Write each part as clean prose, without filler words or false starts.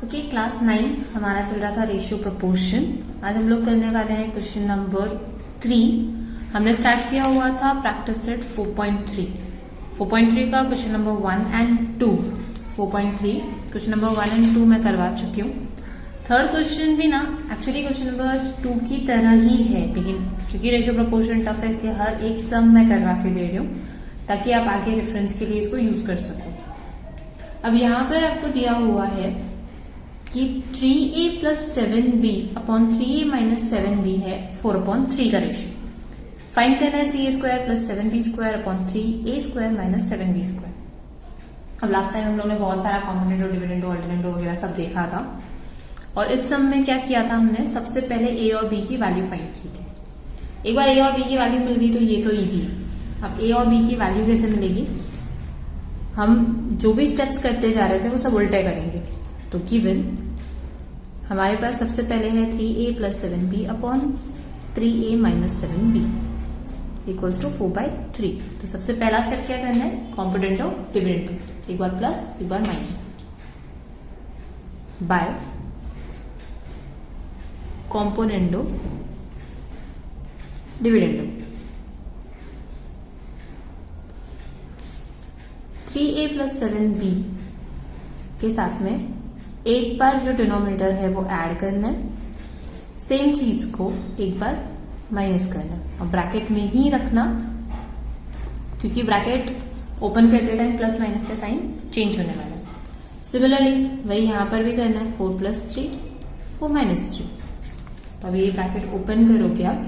Okay, class 9 हमारा चल रहा था रेशियो प्रोपोर्शन। आज हम लोग करने वाले हैं क्वेश्चन नंबर 3। हमने स्टार्ट किया हुआ था प्रैक्टिस सेट 4.3 का question number 1 and 2। 4.3 question number 1 and 2 मैं करवा चुकी हूँ। थर्ड क्वेश्चन भी ना एक्चुअली क्वेश्चन नंबर 2 की तरह ही है, लेकिन क्योंकि रेशियो प्रोपोर्शन टफ है इसलिए हर एक सम मैं करवा के दे रही हूँ ताकि आप आगे रेफरेंस के लिए इसको यूज कर सको। अब यहाँ पर आपको दिया हुआ है कि 3a plus 7b upon 3a minus 7b है 4/3 का रेशियो। फाइंड करना है 3a square plus 7b square upon 3a square minus 7b square. अब लास्ट टाइम हम लोगों ने बहुत सारा कॉम्पोनेंट, डिविडेंड, अल्टरनेट वगैरह सब देखा था और इस सम में क्या किया था हमने, सबसे पहले a और b की वैल्यू फाइंड की थी। एक बार a और b की वैल्यू मिल गई तो ये तो इजी है। अब a और b की वैल्यू कैसे मिलेगी, हम जो भी स्टेप्स करते जा रहे थे वो सब उल्टे करेंगे। तो गिवन हमारे पास सबसे पहले है 3a plus 7b upon 3a minus 7b equals to 4/3। तो सबसे पहला स्टेप क्या करना है, कॉम्पोनेंटो डिविडेंडो, एक बार प्लस एक बार minus, by componendo dividendo. 3a plus 7b के साथ में एक बार जो डिनोमिनेटर है वो ऐड करना है, सेम चीज को एक बार माइनस करना है और ब्रैकेट में ही रखना, क्योंकि ब्रैकेट ओपन करते टाइम प्लस माइनस का साइन चेंज होने वाला है। सिमिलरली वही यहां पर भी करना है, 4 प्लस 3 4 माइनस 3। तो अभी ये ब्रैकेट ओपन करोगे आप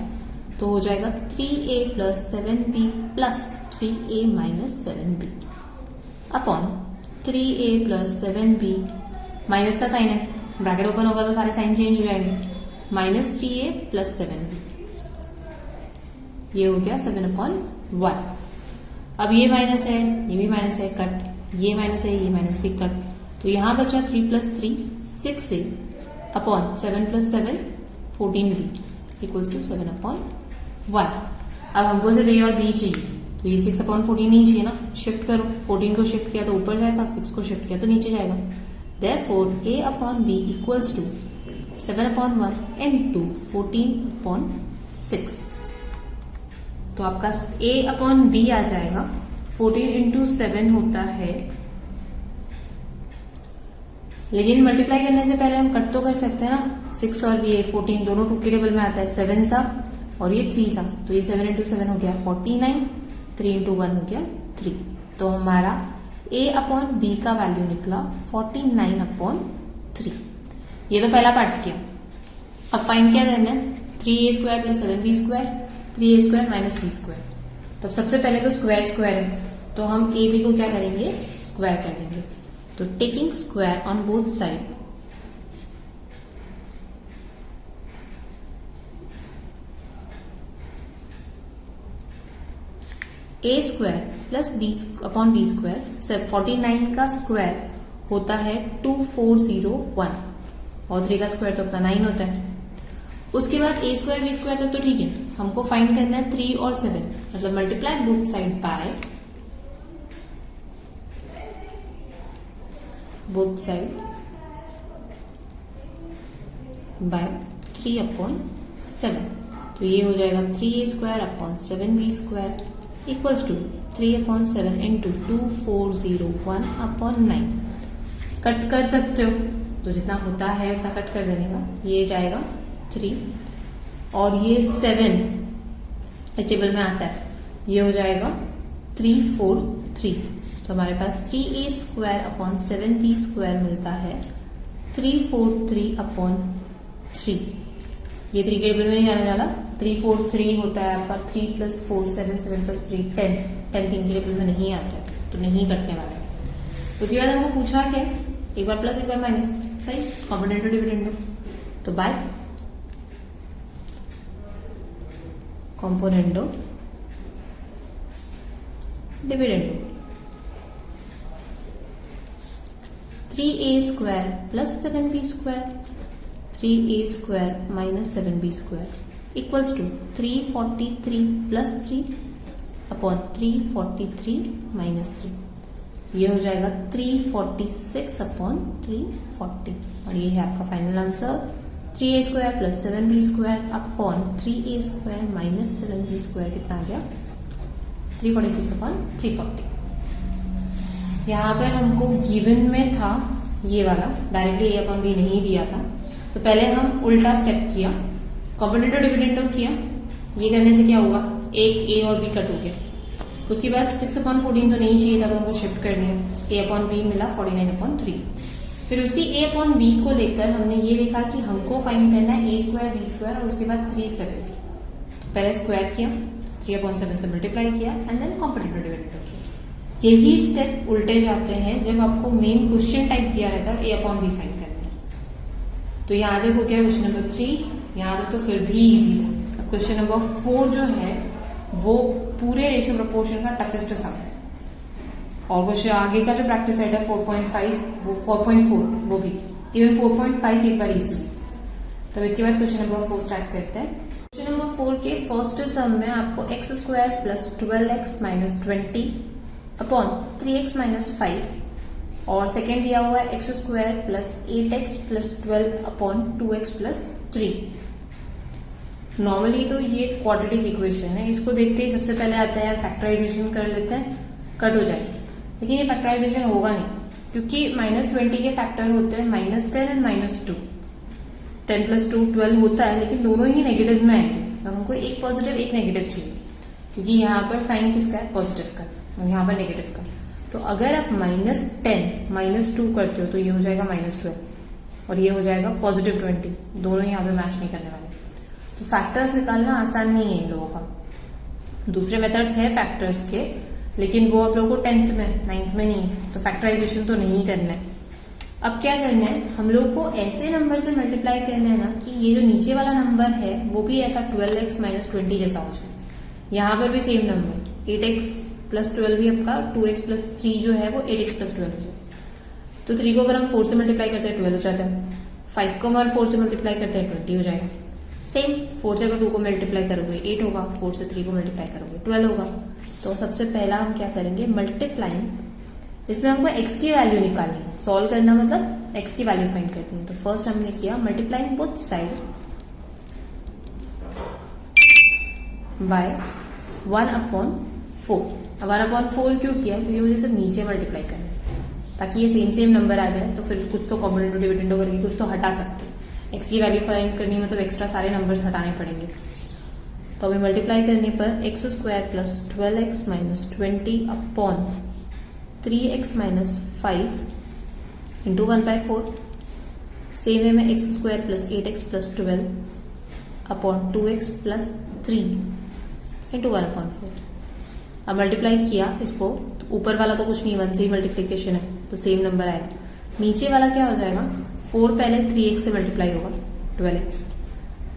तो हो जाएगा 3a plus 7b plus 3a minus 7b upon 3a plus 7b, minus का साइन है, ब्रैकेट ओपन होगा तो सारे साइन चेंज हो जाएंगे, माइनस 3a प्लस 7b, ये हो गया 7/1। अब ये माइनस है, ये भी माइनस है, कट, ये माइनस है, ये माइनस भी कट। तो यहां बचा 3 plus 3 6a upon 7 plus 7 14b equals to 7/1। अब हमको सिर्फ a और b चाहिए, तो ये 6/14 नहीं चाहिए ना, शिफ्ट करो, 14 को शिफ्ट किया तो ऊपर जाएगा, 6 को शिफ्ट किया तो नीचे जाएगा। Therefore, a upon b equals to 7/1 into 14/6। तो आपका a upon b आ जाएगा 14 into 7 होता है, लेकिन मल्टीप्लाई करने से पहले हम कट तो कर सकते हैं ना, 6 और ये 14 दोनों 2 के टेबल में आता है, 7 सा और ये 3 सा, तो ये 7 into 7 हो गया 49, 3 into 1 हो गया 3। तो हमारा a अपॉन b का वैल्यू निकला 49/3। ये तो पहला पार्ट किया। अब फाइंड क्या करना है, 3a square plus 7b square, 3a square minus b square. तो सबसे पहले तो स्क्वायर स्क्वायर है, तो हम a b को क्या करेंगे, स्क्वायर कर देंगे। तो taking square on both side, a square plus b upon b square, 49 का स्क्वायर होता है 2401 और 3 का स्क्वायर तो अपना 9 होता है। उसके बाद a स्क्वायर b स्क्वायर तक तो ठीक है, हमको फाइंड करना है 3 और 7, मतलब multiply both side by both side by 3/7। तो ये हो जाएगा 3a square upon 7b square equals to 3/7 into 2401/9। Cut कर सकते हो तो जितना होता है उतना कट कर देने का, ये जाएगा 3 और ये 7 इस टेबल में आता है, ये हो जाएगा 343। तो हमारे पास 3a square upon 7b square मिलता है 343/3। ये 3 के टेबल में नहीं जाने वाला, 343 होता है आपका, 3 प्लस 4 7 7 प्लस 3 10 10 3 के टेबल में नहीं आता है, तो नहीं कटने वाला है। उसके बाद हमको पूछा क्या, एक बार प्लस एक बार माइनस, सही, कॉम्पोनेंटो डिविडेंडो। तो by componendo dividendo 3a square plus 7b square, 3a square minus 7b square equals to 343 plus 3 upon 343 minus 3। ये हो जाएगा 346 अपॉन 340 और ये है आपका final answer 3a square plus 7b square upon 3a square minus 7b square कितना आ गया 346 upon 340। यहाँ पर हमको गिवन में था ये वाला, डायरेक्टली a अपॉन b नहीं दिया था, तो पहले हम उल्टा स्टेप किया, कॉम्पोनेंटो डिविडेंडो किया। ये करने से क्या हुआ, एक a और b कट हो गया। उसके बाद 6 अपॉन 14 तो नहीं चाहिए था, तो हमको शिफ्ट कर दिया, a अपॉन b मिला 49 अपॉन 3। फिर उसी a अपॉन b को लेकर हमने ये देखा कि हमको फाइंड करना है a स्क्वायर b स्क्वायर और उसके बाद 3 7। तो पहले स्क्वायर किया, 3 अपॉन 7 से मल्टीप्लाई किया एंड देन कॉम्पोनेंटो डिविडेंडो किया। यही स्टेप उल्टे जाते हैं जब आपको मेन क्वेश्चन टाइप दिया रहता है a अपॉन b फाइंड करना है। तो यहाँ देखो क्या क्वेश्चन नंबर 3, यहाँ तक तो फिर भी इजी था। अब क्वेश्चन नंबर 4 जो है वो पूरे रेशियो प्रपोर्शन का टफेस्ट सम है, और क्वेश्चन आगे का जो प्रैक्टिस सेट है 4.5 वो 4.4 वो भी इवन 4.5 एक बार इजी। तब इसके बाद क्वेश्चन नंबर 4 स्टार्ट करते हैं। क्वेश्चन नंबर 4 के फर्स्ट सम में आपको x square plus 12x minus 20 upon 3x minus 5 और सेकेंड दिया हुआ है x square plus 8x plus 12 upon 2x plus 3। Normally तो ये क्वाड्रेटिक इक्वेशन है, इसको देखते ही सबसे पहले आता है यार फैक्टराइजेशन कर लेते हैं, कट हो जाएगी। लेकिन ये फैक्टराइजेशन होगा नहीं, क्योंकि -20 के फैक्टर होते हैं -10 एंड -2। 10 प्लस 2 12 होता है, लेकिन दोनों ही नेगेटिव में आएंगे। हमको एक पॉजिटिव एक नेगेटिव चाहिए, क्योंकि यहाँ पर साइन किसका है, पॉजिटिव का, और यहाँ पर नेगेटिव का। तो अगर आप -10 -2 करते हो तो ये हो जाएगा -12 और ये हो जाएगा +20, दोनों यहाँ पे मैच नहीं करने वाले। तो फैक्टर्स निकालना आसान नहीं है इन लोगों का। दूसरे मेथड्स है फैक्टर्स के, लेकिन वो आप लोगों को 10th में 9th में नहीं, तो फैक्टराइजेशन तो नहीं करना है। अब क्या करना है, हम लोग को ऐसे नंबर से मल्टीप्लाई करना है ना कि ये जो नीचे वाला नंबर है वो भी ऐसा 12x माइनस 20 जैसा हो जाए। यहाँ पर भी सेम नंबर 8x प्लस 12 भी आपका 2x प्लस 3 जो है वो 8x प्लस 12 हो जाए। तो 3 को अगर हम 4 से मल्टीप्लाई करते हैं 12 हो जाता है, 5 को अगर 4 से मल्टीप्लाई करते हैं 20 हो जाएगा। सेम 4 से अगर 2 को मल्टीप्लाई करोगे 8 होगा, 4 से 3 को मल्टीप्लाई करोगे 12 होगा। तो सबसे पहला हम क्या करेंगे, मल्टीप्लाइंग, इसमें हमको x की वैल्यू निकालनी है। सॉल्व करना मतलब x की वैल्यू फाइंड करनी है। तो फर्स्ट हमने किया मल्टीप्लाइंग बोथ साइड बाय 1/4। 1/4 क्यों किया, क्योंकि मुझे सिर्फ नीचे मल्टीप्लाई करना है ताकि ये सेम नंबर आ जाए। तो फिर कुछ तो कॉम्पोनेंटो डिविडेंडो करके कुछ तो हटा सकते हैं। x की वैल्यू फाइंड करनी है मतलब एक्स्ट्रा सारे नंबर्स हटाने पड़ेंगे। तो अभी मल्टीप्लाई करने पर x square plus 12x minus 20 upon 3x minus 5 into 1/4। Same way में x square plus 8x plus 12 upon 2x plus 3 into 1/4। अब मल्टीप्लाई किया इसको, तो ऊपर वाला तो कुछ नहीं, 1 से ही मल्टीप्लीकेशन है तो सेम नंबर आएगा। नीचे वाला क्या हो जाएगा, 4 पहले 3x से मल्टीप्लाई होगा 12x,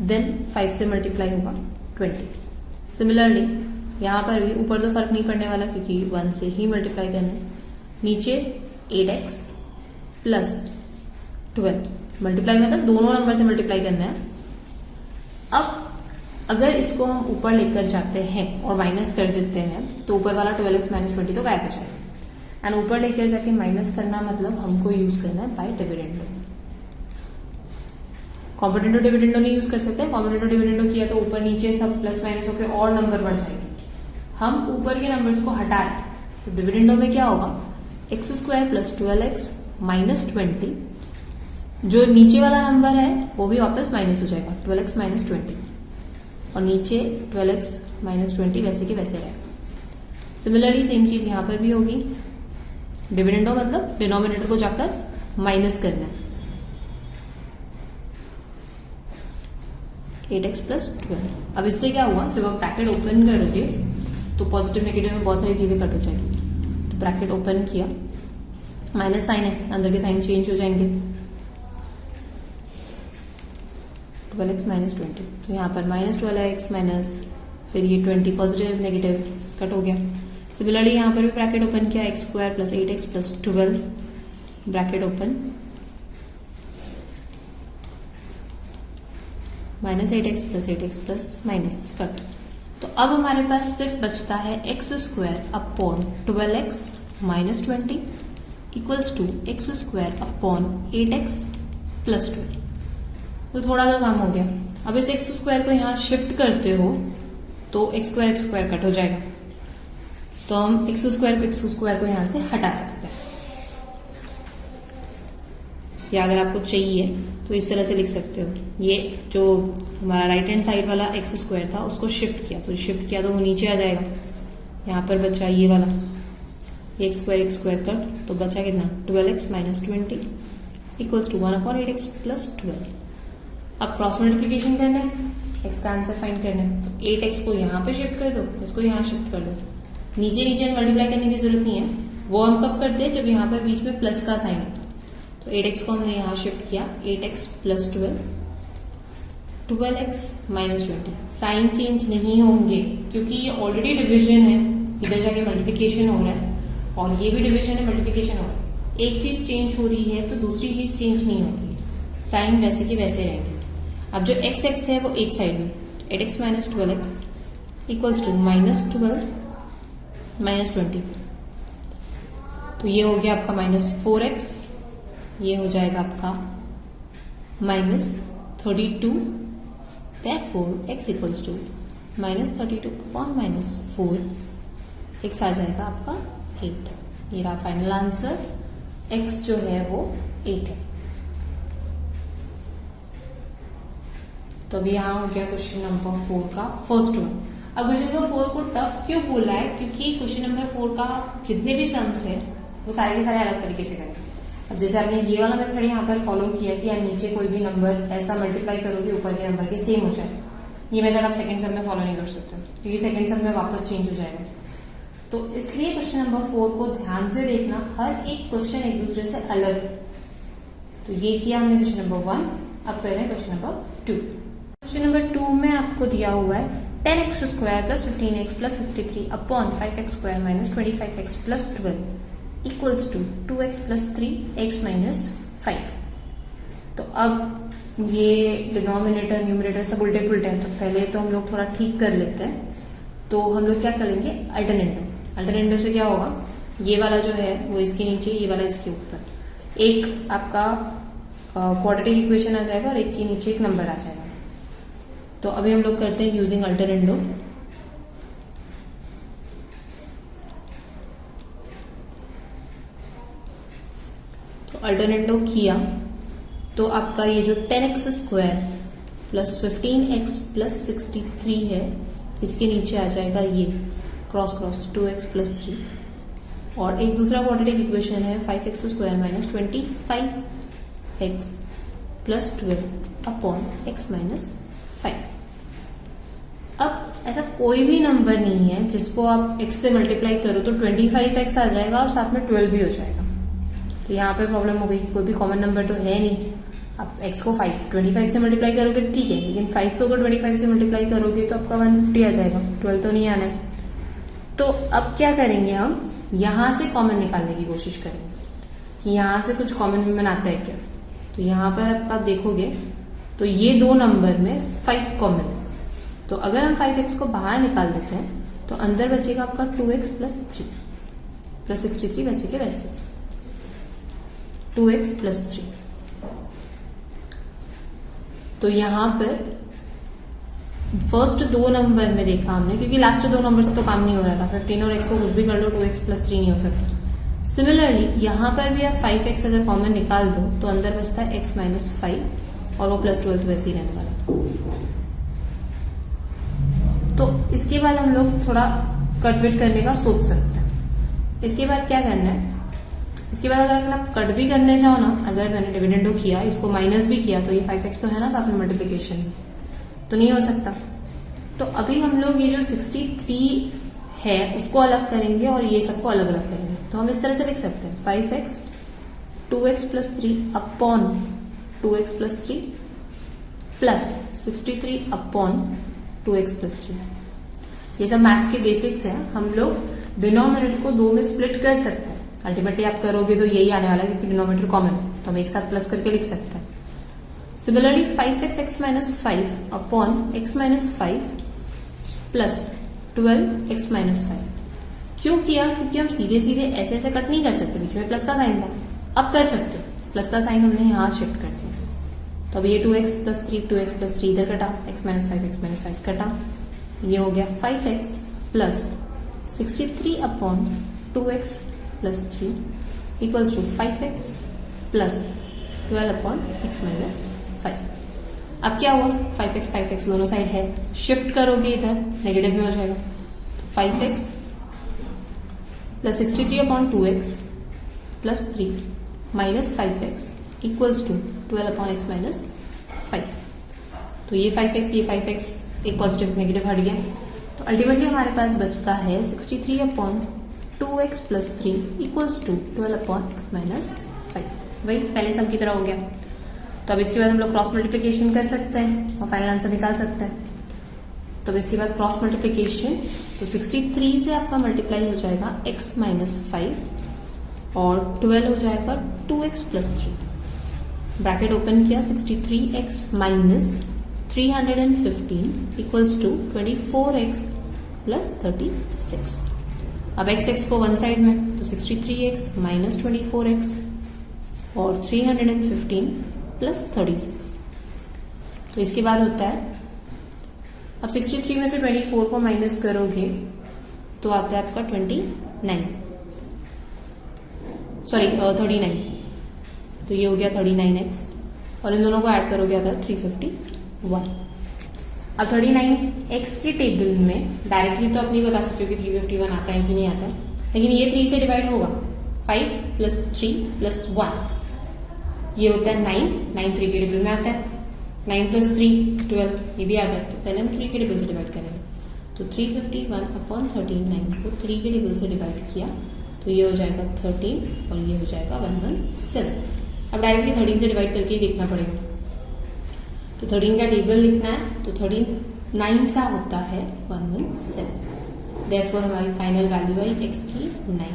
देन 5 से मल्टीप्लाई होगा 20। सिमिलरली यहाँ पर भी ऊपर तो फर्क नहीं पड़ने वाला क्योंकि 1 से ही मल्टीप्लाई करना है। नीचे 8x प्लस 12 मल्टीप्लाई मतलब दोनों नंबर से मल्टीप्लाई करना है। अब अगर इसको हम ऊपर लेकर जाते हैं और माइनस कर देते हैं तो ऊपर वाला 12x माइनस 20 तो गायब हो जाएगा। एंड ऊपर लेकर जाके माइनस करना मतलब हमको यूज करना है बाय डिविडेंडो। कॉम्पोनेंटो डिविडेंडो नहीं यूज कर सकते। कॉम्पोनेंटो डिविडेंडो किया तो ऊपर नीचे सब प्लस माइनस होकर और नंबर बढ़ जाएंगे। हम ऊपर के नंबर्स को हटा रहे हैं, तो डिविडेंडो में क्या होगा, x square plus 12x minus 20, जो नीचे वाला नंबर है वो भी वापस माइनस हो जाएगा 12x माइनस 20, और नीचे 12x माइनस 20 वैसे के वैसे रहेगा। सिमिलरली सेम चीज यहाँ पर भी होगी। डिविडेंडो मतलब डिनोमिनेटर को जाकर माइनस करना है, 8x प्लस 12। अब इससे क्या हुआ, जब आप ब्रैकेट ओपन करोगे तो पॉजिटिव नेगेटिव में बहुत सारी चीजें कट हो जाएंगी। तो ब्रैकेट ओपन किया, माइनस साइन है, अंदर के साइन चेंज हो जाएंगे, 12x माइनस 20। तो यहाँ पर माइनस 12x माइनस फिर ये 20 पॉजिटिव नेगेटिव कट हो गया। सिमिलरली यहाँ पर भी ब्रैकेट ओपन किया, x square plus 8x plus 12 bracket open minus 8x plus 8x plus minus cut. तो अब हमारे पास सिर्फ बचता है x square upon 12x minus 20 equals to x square upon 8x plus 12। तो थोड़ा सा काम हो गया। अब इस एक्स स्क्वायर को यहाँ शिफ्ट करते हो तो एक्स स्क्वायर कट हो जाएगा, तो हम एक्स स्क्वायर को यहाँ से हटा सकते हैं, या अगर आपको चाहिए तो इस तरह से लिख सकते हो। ये जो हमारा राइट हैंड साइड वाला एक्स स्क्वायर था उसको शिफ्ट किया तो वो नीचे आ जाएगा। यहाँ पर बचा ये वाला एक्स स्क्वायर कट, तो बचा कितना 12x minus 20 equals to 1/8x plus 12। अब क्रॉस मल्टीप्लीकेशन करना है, एक्स का आंसर फाइंड करना है, तो 8x को यहाँ पे शिफ्ट कर दो, इसको यहाँ शिफ्ट कर दो। नीचे मल्टीप्लाई करने की जरूरत नहीं है, वो हम कब करते हैं जब यहाँ पर बीच में प्लस का साइन होता है। तो 8x को हमने यहाँ शिफ्ट किया, 8x plus 12x minus 20। Sign change नहीं होंगे क्योंकि ये ऑलरेडी डिविजन है, इधर जाके मल्टीप्लीकेशन हो रहा है और ये भी डिविजन है, मल्टीप्लीकेशन हो रहा है। एक चीज चेंज हो रही है तो दूसरी चीज चेंज नहीं होगी, साइन वैसे की वैसे रहेंगे। अब जो x है वो एक साइड में, 8x minus 12x equals to minus 12 minus 20। तो ये हो गया आपका माइनस 4x, ये हो जाएगा आपका minus 32, therefore x equals to minus 32 upon minus 4, x आ जाएगा आपका 8। ये रहा फाइनल आंसर, x जो है वो 8 है। तो अभी यहाँ हो गया क्वेश्चन नंबर 4 का फर्स्ट वन। अब क्वेश्चन नंबर 4 को टफ क्यों बोला है, क्योंकि क्वेश्चन नंबर 4 का जितने भी सम्स है वो सारे के सारे अलग तरीके से करेंगे। अब जैसे आपने ये वाला मेथड यहाँ पर फॉलो किया कि आप नीचे कोई भी नंबर ऐसा मल्टीप्लाई करोगे ऊपर के नंबर के सेम हो जाए, ये मेथड आप सेकंड सम में फॉलो नहीं कर सकते क्योंकि सेकंड सम में वापस चेंज हो जाएगा। तो इसलिए क्वेश्चन नंबर 4 को ध्यान से देखना, हर एक क्वेश्चन एक दूसरे से अलग है। तो ये किया हमने क्वेश्चन नंबर 1, अब कर रहे हैं क्वेश्चन नंबर 2। क्वेश्चन नंबर 2 में आपको दिया हुआ है 10x square plus 15x plus 63 upon 5x square minus 25x plus 12 equals to 2x plus 3x minus 5। तो अब ये डिनोमिनेटर न्यूमरेटर सब उल्टे पुल्टे हैं, तो पहले तो हम लोग थोड़ा ठीक कर लेते हैं। तो हम लोग क्या करेंगे, अल्टरनेंडो से क्या होगा, ये वाला जो है वो इसके नीचे, ये वाला इसके ऊपर, एक आपका क्वाड्रेटिक इक्वेशन आ जाएगा और एक के नीचे एक नंबर आ जाएगा। तो अभी हम लोग करते हैं यूजिंग अल्टरनेंडो। तो अल्टरनेंडो किया तो आपका ये जो 10x square plus 15x plus 63 है, इसके नीचे आ जाएगा ये क्रॉस 2x प्लस 3, और एक दूसरा क्वाड्रेटिक इक्वेशन है 5x square minus 25x plus 12 upon x minus 5। अब ऐसा कोई भी नंबर नहीं है जिसको आप x से मल्टीप्लाई करो तो 25x आ जाएगा और साथ में 12 भी हो जाएगा। तो यहाँ पे प्रॉब्लम हो गई, कोई भी कॉमन नंबर तो है नहीं। आप x को 25 से मल्टीप्लाई करोगे तो ठीक है, लेकिन 5 को अगर 25 से मल्टीप्लाई करोगे तो आपका 150 आ जाएगा, 12 तो नहीं आना है। तो अब क्या करेंगे, हम यहां से कॉमन निकालने की कोशिश करेंगे कि यहां से कुछ कॉमन बनाता है क्या। तो यहाँ पर आपका देखोगे तो ये दो नंबर में 5 कॉमन है, तो अगर हम 5x को बाहर निकाल देते हैं तो अंदर बचेगा आपका 2x प्लस 3 प्लस 63, वैसे के वैसे 2x प्लस 3। तो यहां पर फर्स्ट दो नंबर में देखा हमने, क्योंकि लास्ट दो नंबर से तो काम नहीं हो रहा था, 15 और x को कुछ भी कर लो 2x प्लस 3 नहीं हो सकता। सिमिलरली यहां पर भी आप 5x अगर कॉमन निकाल दो तो अंदर बचता है x माइनस 5 और वो प्लस 12 वैसे ही रहने वाला। तो इसके बाद हम लोग थोड़ा कटविट करने का सोच सकते हैं। इसके बाद क्या करना है, इसके बाद अगर आप कट भी करने जाओ ना, अगर मैंने डिविडेंडो किया, इसको माइनस भी किया, तो ये 5x तो है ना साथ में मल्टीप्लीकेशन में, तो नहीं हो सकता। तो अभी हम लोग ये जो 63 है उसको अलग करेंगे और ये सबको अलग अलग करेंगे। तो हम इस तरह से लिख सकते हैं 5x 2x plus 3 upon 2x plus 3 plus 63 upon 2x plus 3। ये सब मैथ्स के बेसिक्स हैं, हम लोग डिनोमिनेटर को 2 में स्प्लिट कर सकते हैं। अल्टीमेटली आप करोगे तो यही आने वाला है क्योंकि डिनोमिनेटर कॉमन है, तो हम एक साथ प्लस करके लिख सकते हैं। Similarly 5x x minus 5 upon x minus 5 plus 12 x minus 5। क्यों किया? क्योंकि हम सीधे सीधे ऐसे ऐसे कट नहीं कर सकते, बीच में प्लस का साइन था, अब कर सकते हो। प्लस का साइन हमने यहाँ शिफ्ट कर दिया, तो अब ये 2x प्लस 3, 2x प्लस 3 इधर कटा, x माइनस 5 कटा, ये हो गया 5x plus 63 upon 2x plus 3 equals to 5x plus 12 upon x minus 5। अब क्या हुआ? 5x दोनों साइड है, शिफ्ट करोगे इधर नेगेटिव में हो जाएगा, तो 5x plus 63 upon 2x plus 3 minus 5x equals to 12 upon x minus 5। तो ये 5x एक पॉजिटिव नेगेटिव हट गया, तो अल्टीमेटली हमारे पास बचता है 63 upon 2x plus 3 equals to 12 upon x minus 5। वही पहले सम की तरह हो गया। तो अब इसके बाद हम लोग क्रॉस मल्टीप्लिकेशन कर सकते हैं और फाइनल आंसर निकाल सकते हैं। तो अब इसके बाद क्रॉस मल्टीप्लिकेशन, तो 63 से आपका मल्टीप्लाई हो जाएगा x माइनस 5 और 12 हो जाएगा 2x प्लस 3। ब्रैकेट ओपन किया, 63x minus 315 equals to 24x plus 36। अब x को वन साइड में, तो 63x माइनस 24x और 315 प्लस 36। तो इसके बाद होता है, अब 63 में से 24 को माइनस करोगे तो आता है आपका 39, तो ये हो गया 39x और इन दोनों को ऐड करोगे आता है 351। अब 39x के टेबल में डायरेक्टली तो आप नहीं बता सकते हो कि 351 आता है कि नहीं आता है, लेकिन ये 3 से डिवाइड होगा, 5 प्लस 3 प्लस 1 ये होता है 9 3 के टेबल में आता है, 9 प्लस 3 12 ये भी आता है, तो पहले हम 3 के टेबल से डिवाइड करेंगे, तो 351 अपॉन 39 को 3 के टेबल से डिवाइड किया तो ये हो जाएगा 13 और ये हो जाएगा 117। अब डायरेक्टली 13 से डिवाइड करके ही देखना पड़ेगा, तो 13 का टेबल लिखना है, तो 39 सा होता है 117। देयरफॉर हमारी फाइनल वैल्यू आई x की 9।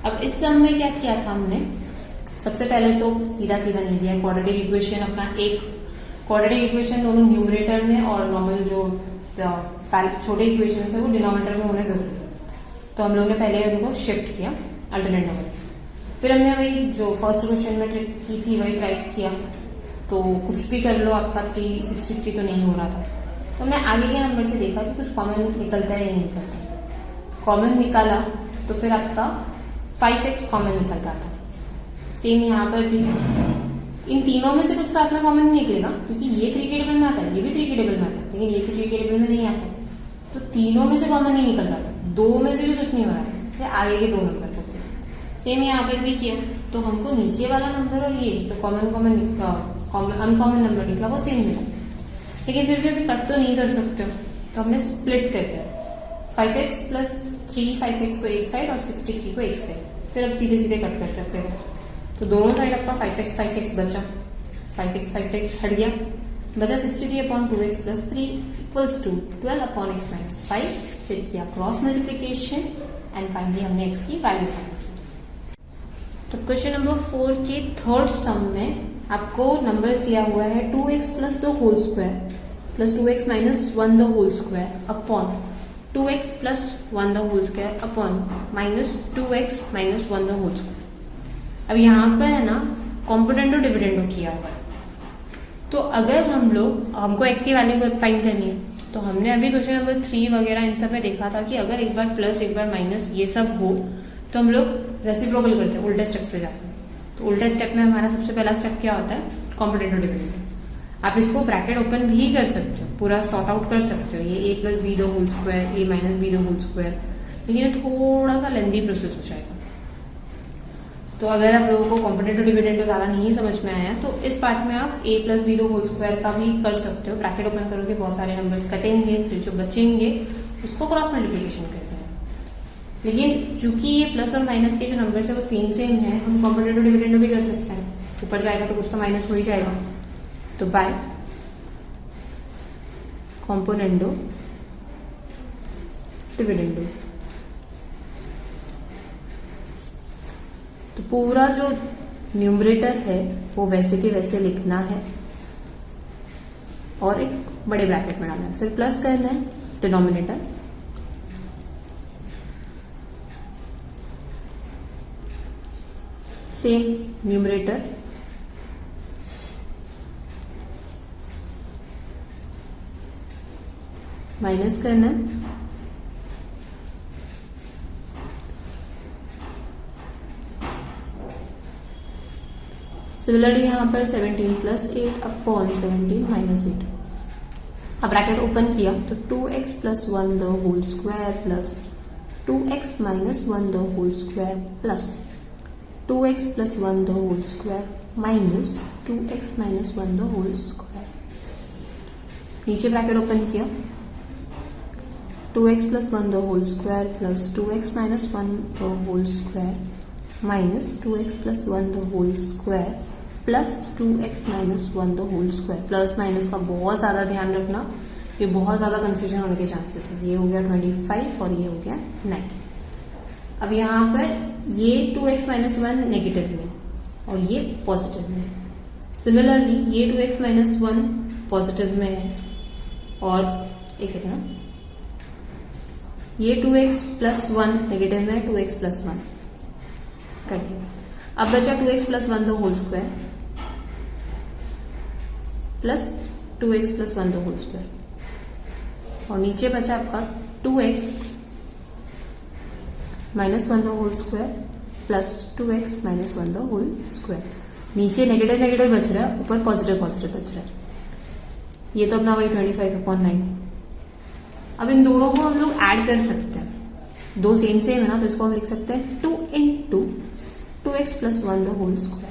अब इस सम में क्या किया था हमने, सबसे पहले तो सीधा सीधा नहीं दिया, क्वाड्रेटिक इक्वेशन अपना एक क्वाड्रेटिक इक्वेशन दोनों न्यूमरेटर में और नॉर्मल जो छोटे इक्वेशन है वो डिनोमिनेटर में होने जरूरी है। तो हम लोग ने पहले उनको शिफ्ट किया अल्टरनेट नंबर, फिर हमने वही जो फर्स्ट क्वेश्चन में ट्रिक की थी वही ट्राई किया, तो कुछ भी कर लो आपका 363 तो नहीं हो रहा था, तो हमने आगे के नंबर से देखा कि कुछ कॉमन निकलता है या नहीं निकलता। कॉमन निकाला तो फिर आपका 5x कॉमन निकल रहा था। सेम यहाँ पर भी इन तीनों में से कुछ साथ में कॉमन नहीं निकलेगा, क्योंकि ये 3 के टेबल में आता है, ये भी 3 के टेबल में आता है, लेकिन ये 3 के टेबल में नहीं आता, तो तीनों में से कॉमन नहीं निकल रहा था, 2 में से भी कुछ नहीं हो रहा था, आगे के 2 नंबर को किया। सेम यहाँ पर भी किया, तो हमको नीचे वाला नंबर और ये जो अनकॉमन नंबर निकला वो सेम मिला, लेकिन फिर भी अभी कट तो नहीं कर सकते हो, तो हमने स्प्लिट कर दिया, 5x प्लस 3 5x को एक साइड और 63 को एक साइड, फिर अब सीधे सीधे कट कर सकते हो, तो दोनों साइड आपका 5x बचा, 5x हट गया, बचा 63 upon 2x plus 3 equals to 12 upon x minus 5। फिर किया क्रॉस मल्टीप्लीकेशन एंड फाइनली हमने x की वैल्यू फाइंड की। तो क्वेश्चन नंबर 4 के थर्ड सम में आपको नंबर्स दिया हुआ है 2x plus the whole square plus 2x minus 1 the whole square upon 2x plus 1 the whole square upon minus 2x minus 1 the whole square. अब यहाँ पर है ना कॉम्पोनेंटो डिविडेंडो किया हुआ है, तो अगर हमको x की वैल्यू फाइंड करनी है, तो हमने अभी क्वेश्चन नंबर 3 वगैरह इन सब में देखा था कि अगर एक बार प्लस एक बार माइनस ये सब हो तो हम लोग रेसिप्रोकल करते हैं, उल्टे स्टेप से जाते हैं। तो उल्टे स्टेप में हमारा सबसे पहला स्टेप क्या होता है, कॉम्पोनेंटो डिविडेंडो। आप इसको ब्रैकेट ओपन भी कर सकते हो, पूरा सॉर्ट आउट कर सकते हो, ये a plus B the whole square, a minus B the whole square, लेकिन ये थोड़ा सा लेंथी प्रोसेस हो जाएगा। तो अगर आप लोगों को कॉम्पोनेंटो डिविडेंडो ज्यादा नहीं समझ में आया तो इस पार्ट में आप a plus B the whole square का भी कर सकते हो, ब्रैकेट ओपन करोगे बहुत सारे नंबर्स कटेंगे, फिर जो बचेंगे उसको क्रॉस मल्टीप्लीकेशन करते हैं। लेकिन चूंकि ये प्लस और माइनस के जो नंबर्स है वो सेम है, हम कॉम्पोनेंटो डिविडेंडो भी कर सकते हैं, ऊपर जाएगा तो कुछ तो माइनस हो ही जाएगा, तो बाय कॉम्पोनेंटो डिविडेंडो। तो पूरा जो न्यूमरेटर है वो वैसे के वैसे लिखना है और एक बड़े ब्रैकेट में डालना है, फिर प्लस करना है डिनोमिनेटर सेम न्यूमरेटर माइनस करना है, सिमिलरली यहां पर 17 प्लस 8 अपॉन 17 माइनस 8। अब ब्रैकेट ओपन किया तो 2x plus 1 the whole square plus 2x minus 1 the whole square plus 2x plus 1 the whole square minus 2x minus 1 the whole square. नीचे bracket open किया 2x plus 1 the whole square plus 2x minus 1 the whole square minus 2x plus 1 the whole square plus 2x minus 1 the whole square. Plus minus का बहुत ज्यादा ध्यान रखना, ये बहुत ज्यादा कंफ्यूजन होने के चांसेस है। ये हो गया 25 और ये हो गया 9। अब यहाँ पर ये 2x माइनस 1 नेगेटिव में और ये पॉजिटिव में। सिमिलरली ये 2x माइनस 1 पॉजिटिव में है और एक सेकेंड, ये 2x प्लस 1 नेगेटिव में है, 2x प्लस 1 कर दिया। अब बचा 2x plus 1 the whole square plus 2x plus 1 the whole square और नीचे बचा आपका 2x minus 1 the whole square plus 2x minus 1 the whole square. नीचे नेगेटिव नेगेटिव बच रहा है, ऊपर पॉजिटिव पॉजिटिव बच रहा है। ये तो अपना वही 25/9। अब इन दोनों को हम लोग ऐड कर सकते हैं, दो सेम सेम है ना, तो इसको हम लिख सकते हैं 2 into 2x plus 1 the whole square.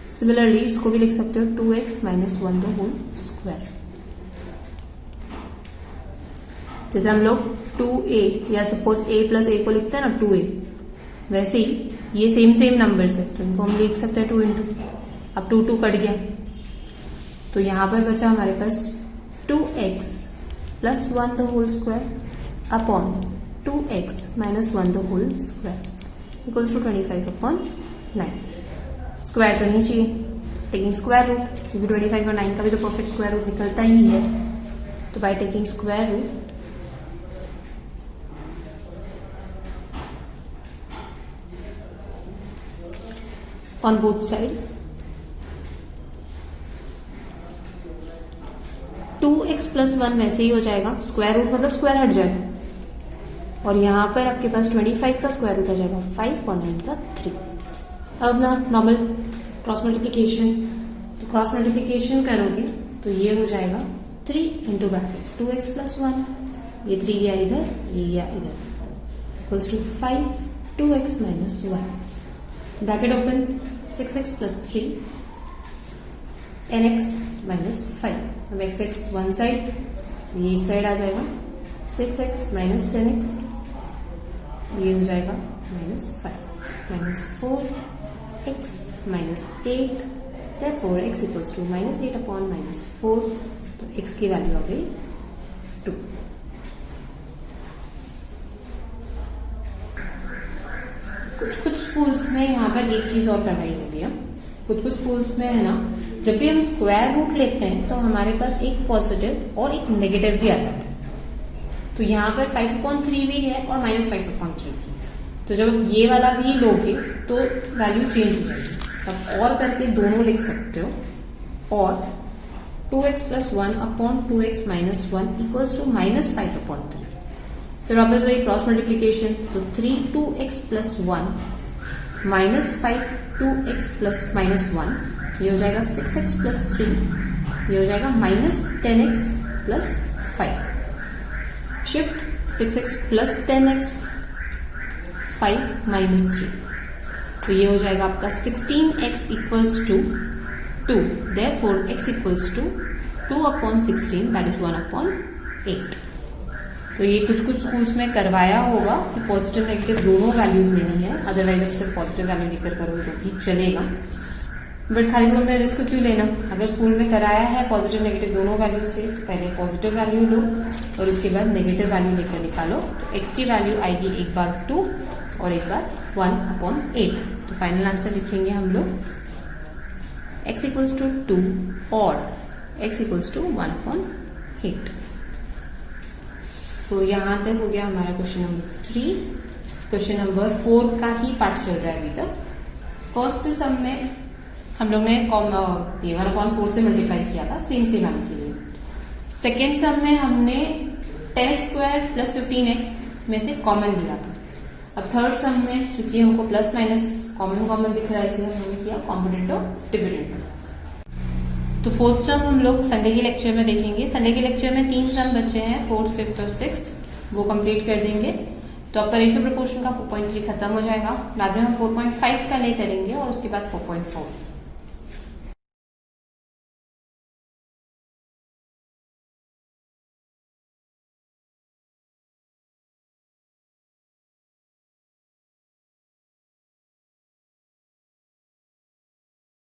Similarly इसको भी लिख सकते हो 2x minus 1 the whole square. जैसे हम लोग 2a या सपोज a प्लस a को लिखते हैं ना 2a, वैसे ही ये सेम सेम नंबर्स है तो इनको हम लिख सकते हैं 2 into। अब 2 कट गया तो यहां पर बचा हमारे पास 2x plus 1 the whole square upon 2x minus 1 the whole square equals to 25/9। Square तो नहीं चाहिए, टेकिंग स्क्वायर रूट, क्योंकि 25 और 9 का भी तो परफेक्ट स्क्वायर रूट निकलता ही है। तो by taking square root on both side 2x plus 1 वैसे ही हो जाएगा, स्क्वायर रूट मतलब स्क्वायर हट जाएगा और यहां पर आपके पास 25 का स्क्वायर रूट आ जाएगा 5 और 9 का 3। अब ना नॉर्मल क्रॉस मल्टीप्लीकेशन, तो क्रॉस मल्टीप्लीकेशन करोगे तो ये हो जाएगा 3 इंटू ब्रैकेट 2x प्लस 1, ये 3 गया इधर, ये गया इधर equals to 5 2x minus 1 bracket open 6x plus 3 10x minus 5। अब x वन साइड, ये इस साइड आ जाएगा 6x माइनस 10x, ये हो जाएगा minus 5 minus 4x minus 8, therefore x equals to minus 8 upon minus 4, तो x की वैल्यू आ गई 2। कुछ स्कूल्स में यहाँ पर एक चीज और करवाई होगी, कुछ स्कूल्स में है ना, जब भी हम स्क्वायर रूट लेते हैं तो हमारे पास एक पॉजिटिव और एक नेगेटिव भी आ जाता है। तो यहाँ पर 5/3 भी है और माइनस 5/3 भी। तो जब ये वाला भी लोगे तो वैल्यू चेंज हो जाएगी। अब और करके दोनों लिख सकते हो और 2x plus 1 upon 2x minus 1 equals to minus 5/3। फिर वापस वही क्रॉस मल्टीप्लीकेशन, तो 3 2x plus 1 minus 5 2x plus minus 1, ये हो जाएगा 6x प्लस 3, ये हो जाएगा minus 10x plus 5। Shift 6x plus 10x 5 minus 3, तो ये हो जाएगा आपका 16x equals to 2, therefore x equals to 2/16 that is 1/8। तो ये कुछ स्कूल्स में करवाया होगा कि पॉजिटिव नेगेटिव दोनों वैल्यूज लेनी है, अदरवाइज आप सिर्फ पॉजिटिव वैल्यू लेकर करोगे तो भी चलेगा। बट खाली स्कूल में रिस्क क्यों लेना? अगर स्कूल में कराया है पॉजिटिव नेगेटिव दोनों वैल्यू से, तो पहले पॉजिटिव वैल्यू लो और उसके बाद नेगेटिव वैल्यू लेकर निकालो। तो x की वैल्यू आएगी एक बार 2 और एक बार 1/8। तो फाइनल आंसर लिखेंगे हम लोग x इक्वल्स टू 2 और x इक्वल्स टू 1/8। तो यहां तक हो गया हमारा क्वेश्चन नंबर 3। क्वेश्चन नंबर 4 का ही पार्ट चल रहा है अभी तक। फर्स्ट सम में हम लोग ने ये 1/4 से मल्टीप्लाई किया था सेम सेम आने के लिए। सेकेंड सम में हमने 10x² प्लस 15x में से कॉमन लिया था। अब थर्ड सम में चूंकि हमको प्लस माइनस कॉमन दिख रहा है, इसलिए हमने किया कॉम्पोनेंट और डिविडेंड। तो फोर्थ सम हम लोग संडे के लेक्चर में देखेंगे। संडे के लेक्चर में 3 सम बचे हैं, 4th, 5th और 6th, वो कंप्लीट कर देंगे तो आपका रेशियो प्रोपोर्शन का 4.3 खत्म हो जाएगा। बाद में हम 4.5 का ले करेंगे और उसके बाद 4.4।